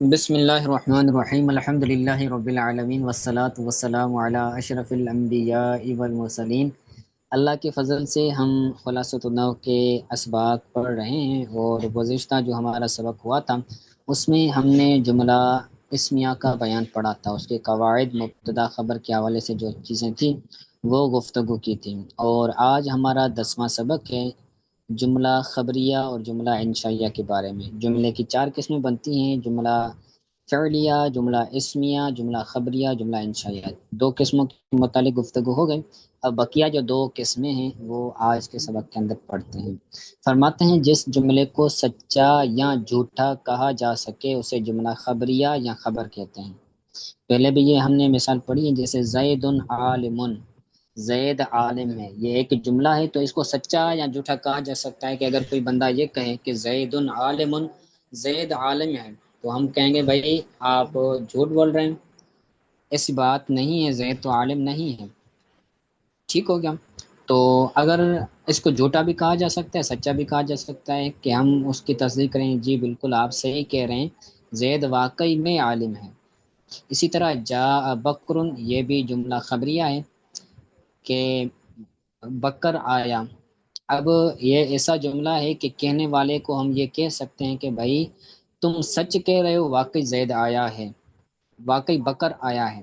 بسم اللہ الرحمن الرحیم الحمد للہ رب العالمین والصلاة والسلام علی اشرف الانبیاء والمرسلین۔ اللہ کے فضل سے ہم خلاصۃ النحو کے اسباق پڑھ رہے ہیں، اور گزشتہ جو ہمارا سبق ہوا تھا اس میں ہم نے جملہ اسمیہ کا بیان پڑھا تھا، اس کے قواعد، مبتدا خبر کے حوالے سے جو چیزیں تھیں وہ گفتگو کی تھیں۔ اور آج ہمارا 10واں سبق ہے جملہ خبریہ اور جملہ انشائیہ کے بارے میں۔ جملے کی 4 قسمیں بنتی ہیں: جملہ فعلیہ، جملہ اسمیہ، جملہ خبریہ، جملہ انشائیہ۔ 2 قسموں کے متعلق گفتگو ہو گئی، اب بقیہ جو 2 قسمیں ہیں وہ آج کے سبق کے اندر پڑھتے ہیں۔ فرماتے ہیں جس جملے کو سچا یا جھوٹا کہا جا سکے اسے جملہ خبریہ یا خبر کہتے ہیں۔ پہلے بھی یہ ہم نے مثال پڑھی ہے، جیسے زید عالم، زید عالم ہے، یہ ایک جملہ ہے، تو اس کو سچا یا جھوٹا کہا جا سکتا ہے کہ اگر کوئی بندہ یہ کہے کہ زید عالم، زید عالم ہے، تو ہم کہیں گے بھائی آپ جھوٹ بول رہے ہیں، ایسی بات نہیں ہے، زید تو عالم نہیں ہے۔ ٹھیک ہو گیا؟ تو اگر اس کو جھوٹا بھی کہا جا سکتا ہے، سچا بھی کہا جا سکتا ہے کہ ہم اس کی تصدیق کریں جی بالکل آپ صحیح کہہ رہے ہیں، زید واقعی میں عالم ہے۔ اسی طرح جاء بکر، یہ بھی جملہ خبریہ ہے کہ بکر آیا۔ اب یہ ایسا جملہ ہے کہ کہنے والے کو ہم یہ کہہ سکتے ہیں کہ بھائی تم سچ کہہ رہے ہو، واقعی زید آیا ہے، واقعی بکر آیا ہے۔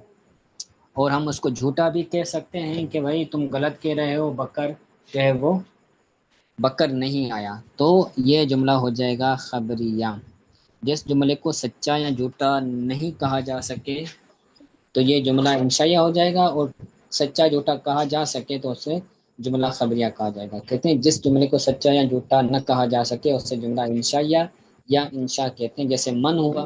اور ہم اس کو جھوٹا بھی کہہ سکتے ہیں کہ بھائی تم غلط کہہ رہے ہو، بکر جو ہے وہ بکر نہیں آیا۔ تو یہ جملہ ہو جائے گا خبریہ۔ جس جملے کو سچا یا جھوٹا نہیں کہا جا سکے تو یہ جملہ انشائیہ ہو جائے گا، اور سچا جھوٹا کہا جا سکے تو اسے جملہ خبریہ کہا جائے گا۔ کہتے ہیں جس جملے کو سچا یا جھوٹا نہ کہا جا سکے اسے جملہ انشائیہ یا انشاء کہتے ہیں۔ جیسے من ہوا،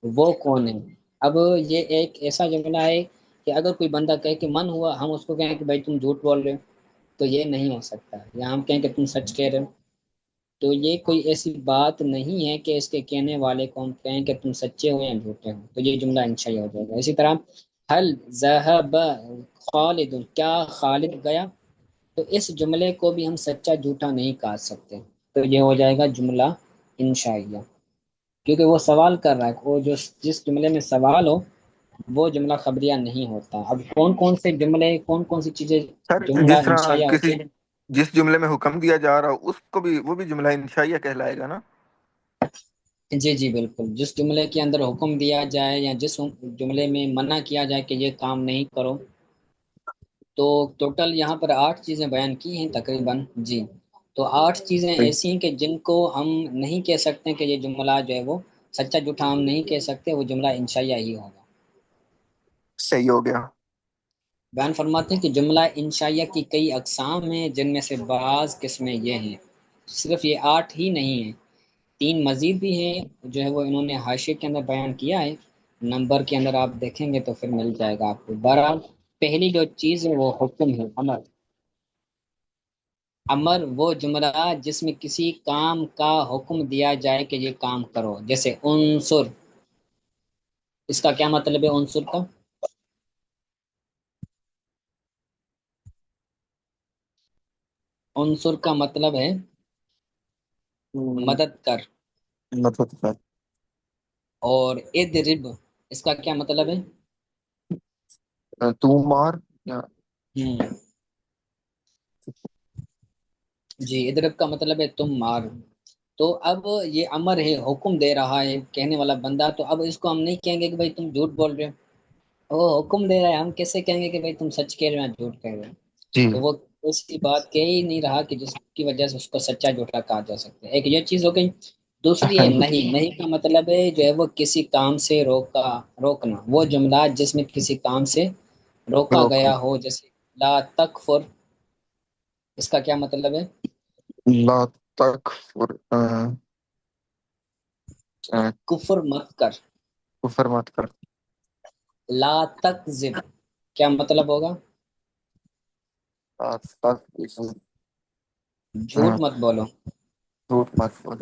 وہ کون ہے؟ اب یہ ایک ایسا جملہ ہے کہ اگر کوئی بندہ کہے کہ من ہوا، ہم اس کو کہیں کہ بھائی تم جھوٹ بول رہے ہو، تو یہ نہیں ہو سکتا، یا ہم کہیں کہ تم سچ کہہ رہے ہو، تو یہ کوئی ایسی بات نہیں ہے کہ اس کے کہنے والے کو ہم کہیں کہ تم سچے ہو یا جھوٹے ہو، تو یہ جملہ انشائیہ ہو جائے گا۔ اسی طرح حل ذهب خالد، کیا خالد گیا؟ تو اس جملے کو بھی ہم سچا جھوٹا نہیں کہہ سکتے، تو یہ ہو جائے گا جملہ انشائیہ، کیونکہ وہ سوال کر رہا ہے، وہ جو جس جملے میں سوال ہو وہ جملہ خبریہ نہیں ہوتا۔ اب کون کون سے جملے، کون کون سی چیزیں سر جملہ جس طرح انشائیہ ہوتی ہیں؟ جس جملے میں حکم دیا جا رہا ہو اس کو بھی وہ بھی جملہ انشائیہ کہلائے گا نا؟ جی جی بالکل، جس جملے کے اندر حکم دیا جائے یا جس جملے میں منع کیا جائے کہ یہ کام نہیں کرو، تو ٹوٹل یہاں پر 8 چیزیں بیان کی ہیں تقریباً جی۔ تو 8 چیزیں صحیح ایسی ہیں کہ جن کو ہم نہیں کہہ سکتے کہ یہ جملہ جو ہے وہ سچا جھوٹا ہم نہیں کہہ سکتے، وہ جملہ انشائیہ ہی ہوگا۔ صحیح ہو گیا۔ بیان فرماتے ہیں کہ جملہ انشائیہ کی کئی اقسام ہیں، جن میں سے بعض قسمیں یہ ہیں، صرف یہ 8 ہی نہیں ہیں، 3 مزید بھی ہیں جو ہے وہ انہوں نے حاشیے کے اندر بیان کیا ہے، نمبر کے اندر آپ دیکھیں گے تو پھر مل جائے گا آپ کو۔ بہرحال پہلی جو چیز ہے وہ حکم ہے، امر۔ امر وہ جملہ جس میں کسی کام کا حکم دیا جائے کہ یہ کام کرو، جیسے انصر، اس کا کیا مطلب ہے انصر کا؟ انصر کا مطلب ہے مدد کر۔ مطلب اور اضرب، اس کا کیا مطلب ہے؟ تو مار یا ہم، جی اضرب کا مطلب ہے تم مار۔ تو اب یہ امر ہے، حکم دے رہا ہے کہنے والا بندہ، تو اب اس کو ہم نہیں کہیں گے کہ بھائی تم جھوٹ بول رہے ہو، وہ حکم دے رہا ہے، ہم کیسے کہیں گے کہ بھائی تم سچ کہہ رہے ہو یا جھوٹ کہہ رہے ہو؟ جی تو وہ ایسی بات کہہ ہی نہیں رہا کہ جس کی وجہ سے اس کو سچا جھوٹا کہا جا سکتا ہے۔ ایک یہ چیز ہو گئی۔ دوسری ہے نہیں، نہیں کا مطلب ہے جو ہے وہ کسی کام سے روکنا، وہ جملہ جس میں کسی کام سے روکا روک گیا ہو، جیسے لا تکفر، اس کا کیا مطلب ہے؟ لا تکفر کفر مت کر۔ کفر مت کر لا تکذب کیا مطلب ہوگا؟ لا تکذب جھوٹ مت بولو۔ جھوٹ مت بول۔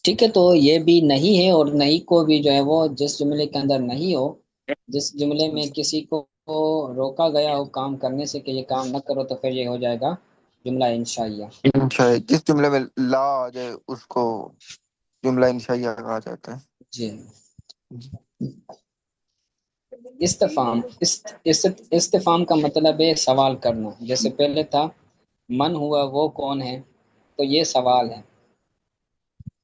ٹھیک ہے، تو یہ بھی نہیں ہے، اور نہیں کو بھی جو ہے وہ جس جملے کے اندر نہیں ہو، جس جملے میں کسی کو روکا گیا ہو کام کرنے سے کہ یہ کام نہ کرو، تو پھر یہ ہو جائے گا جملہ انشائیہ۔ انشاء جس جملے میں لا آ جائے اس کو جملہ انشائیہ کہا جاتا ہے۔ جی، استفام استفام کا مطلب ہے سوال کرنا. جیسے پہلے تھا من ہوا وہ کون ہے، تو یہ سوال ہے.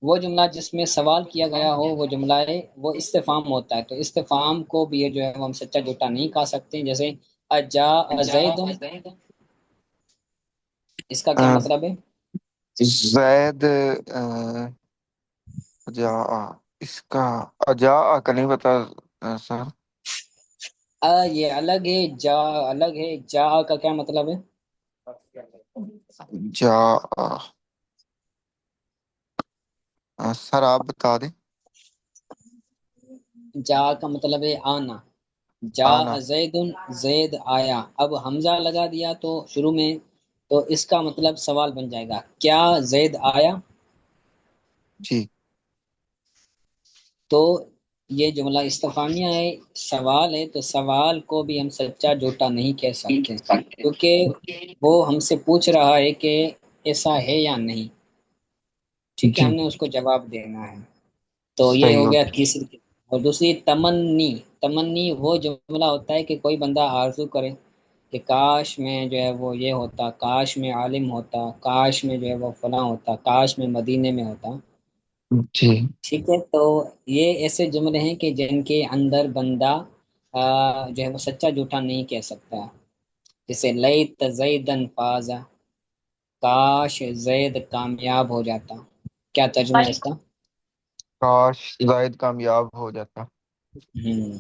وہ جملہ جس میں سوال کیا گیا ہو وہ جملہ ہے، وہ استفام ہوتا ہے. تو استفام کو بھی یہ جو ہے وہ ہم سچا جھوٹا نہیں کہا سکتے. جیسے اجا زید، اس کا کیا مطلب ہے؟ زید جا، اس کا اجا کا نہیں پتا سر. یہ الگ ہے، جا الگ ہے. جا کا کیا مطلب ہے؟ جا سر آپ بتا دیں. جا کا مطلب ہے آنا. جا آنا. زید، زید آیا. اب حمزہ لگا دیا تو شروع میں، تو اس کا مطلب سوال بن جائے گا، کیا زید آیا؟ جی تو یہ جملہ استفامیہ ہے، سوال ہے. تو سوال کو بھی ہم سچا جھوٹا نہیں کہہ سکتے، کیونکہ وہ ہم سے پوچھ رہا ہے کہ ایسا ہے یا نہیں. ٹھیک ہے، جی ہم نے اس کو جواب دینا ہے. تو یہ صحیح ہو ہو گیا گیا. تیسری. اور دوسری تمنی. تمنی وہ جملہ ہوتا ہے کہ کوئی بندہ آرزو کرے کہ کاش میں جو ہے وہ یہ ہوتا، کاش میں عالم ہوتا، کاش میں جو ہے وہ فلاں ہوتا، کاش میں مدینے میں ہوتا. جی ٹھیک ہے، تو یہ ایسے جملے ہیں کہ جن کے اندر بندہ جو ہے وہ سچا جھوٹا نہیں کہہ سکتا. جیسے لیت زیدن فازا، کاش زید کامیاب ہو جاتا. کیا ترجمہ ہے اس کا؟ کاش زائد کامیاب ہو جاتا. ہوں.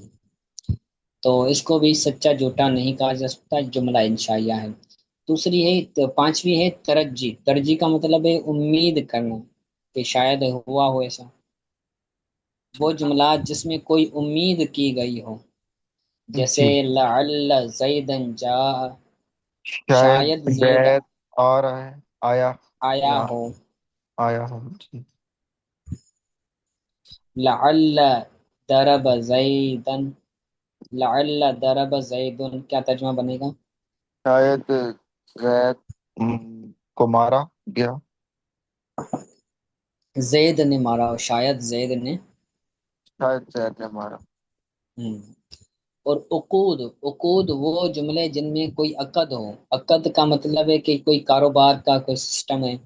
تو اس کو بھی سچا جھوٹا نہیں کہا جا سکتا، جملہ انشائیہ ہے. دوسری ہے، پانچویں ہے ترجی. ترجی کا مطلب ہے امید کرنا کہ شاید ہوا ہو ایسا. وہ جملات جس میں کوئی امید کی گئی ہو، جیسے جی لعل زیدن جاء، شاید شاید زید زید آ رہا ہے، آیا آیا یا ہو. آیا ہو. جی لعل ضرب زیدن، لعل ضرب زیدن کیا ترجمہ بنے گا؟ شاید زید کو مارا گیا. زید نے مارا ہو، شاید زید نے. شاید زید نے مارا. ہم۔ اور عقود. عقود وہ جملے جن میں کوئی عقد ہو. عقد کا مطلب ہے کہ کوئی کاروبار کا کوئی سسٹم ہے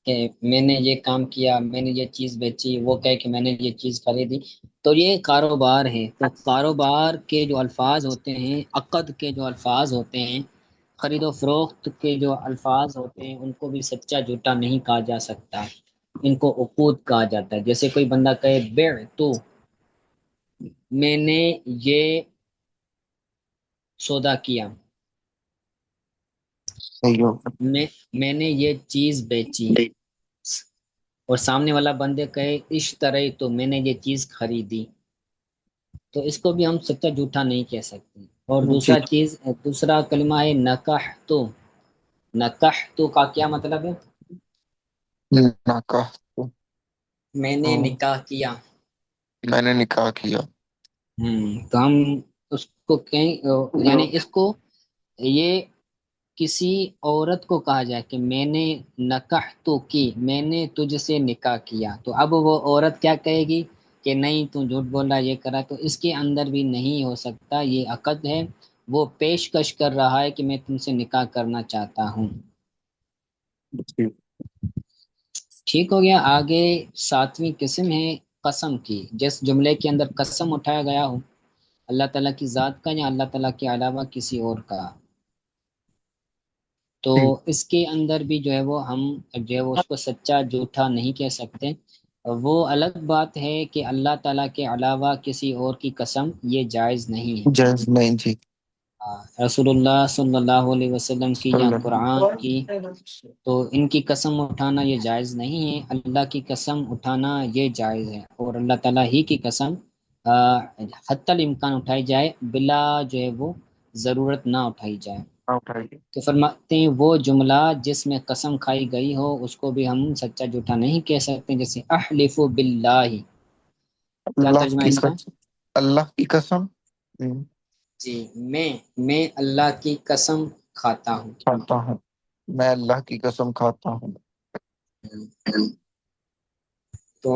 کہ میں نے یہ کام کیا، میں نے یہ چیز بیچی، وہ کہے کہ میں نے یہ چیز خریدی. تو یہ کاروبار ہے. تو کاروبار کے جو الفاظ ہوتے ہیں، عقد کے جو الفاظ ہوتے ہیں، خرید و فروخت کے جو الفاظ ہوتے ہیں، ان کو بھی سچا جھوٹا نہیں کہا جا سکتا، ان کو عقود کہا جاتا ہے. جیسے کوئی بندہ کہے بیع تو، میں نے یہ سودا کیا، صحیح ہو گیا. میں نے یہ چیز بیچی. اور سامنے والا بندے کہے اشتری تو، میں نے یہ چیز خریدی. تو اس کو بھی ہم سچا جھوٹا نہیں کہہ سکتے. اور جی دوسرا کلمہ ہے نکاح تو. نکاح تو کا کیا مطلب ہے؟ نکاح میں نے تو نکاح کیا. میں نے نکاح کیا. تو ہم اس کو کہیں، یعنی اس کو، یہ کسی عورت کو کہا جائے کہ میں نے نکاح تو کی، میں نے تجھ سے نکاح کیا، تو اب وہ عورت کیا کہے گی کہ نہیں تو جھوٹ بول رہا یہ کرا. تو اس کے اندر بھی نہیں ہو سکتا، یہ عقد ہے. وہ پیشکش کر رہا ہے کہ میں تم سے نکاح کرنا چاہتا ہوں. جی ٹھیک ہو گیا. آگے ساتویں قسم ہے قسم کی. جس جملے کے اندر قسم اٹھایا گیا ہو، اللہ تعالیٰ کی ذات کا یا اللہ تعالیٰ کے علاوہ کسی اور کا، تو جی اس کے اندر بھی جو ہے وہ ہم جو ہے وہ اس کو سچا جھوٹا نہیں کہہ سکتے. وہ الگ بات ہے کہ اللہ تعالیٰ کے علاوہ کسی اور کی قسم یہ جائز نہیں ہے. جائز نہیں. جی رسول اللہ صلی اللہ علیہ وسلم کی یا صلی قرآن اللہ کی، علیہ وسلم. تو ان کی قسم اٹھانا یہ جائز نہیں ہے. اللہ کی قسم اٹھانا یہ جائز ہے. اور اللہ تعالیٰ ہی کی قسم حتی الامکان اٹھائی جائے، بلا جو ہے وہ ضرورت نہ اٹھائی جائے. اٹھائیے. تو فرماتے ہیں وہ جملہ جس میں قسم کھائی گئی ہو اس کو بھی ہم سچا جھوٹا نہیں کہہ سکتے. جیسے احلف باللہ، کیا اللہ ترجمہ ہے کی اس کا؟ قسم. اللہ کی قسم جی، میں اللہ کی قسم کھاتا ہوں. کھاتا ہوں. میں اللہ کی قسم کھاتا ہوں. تو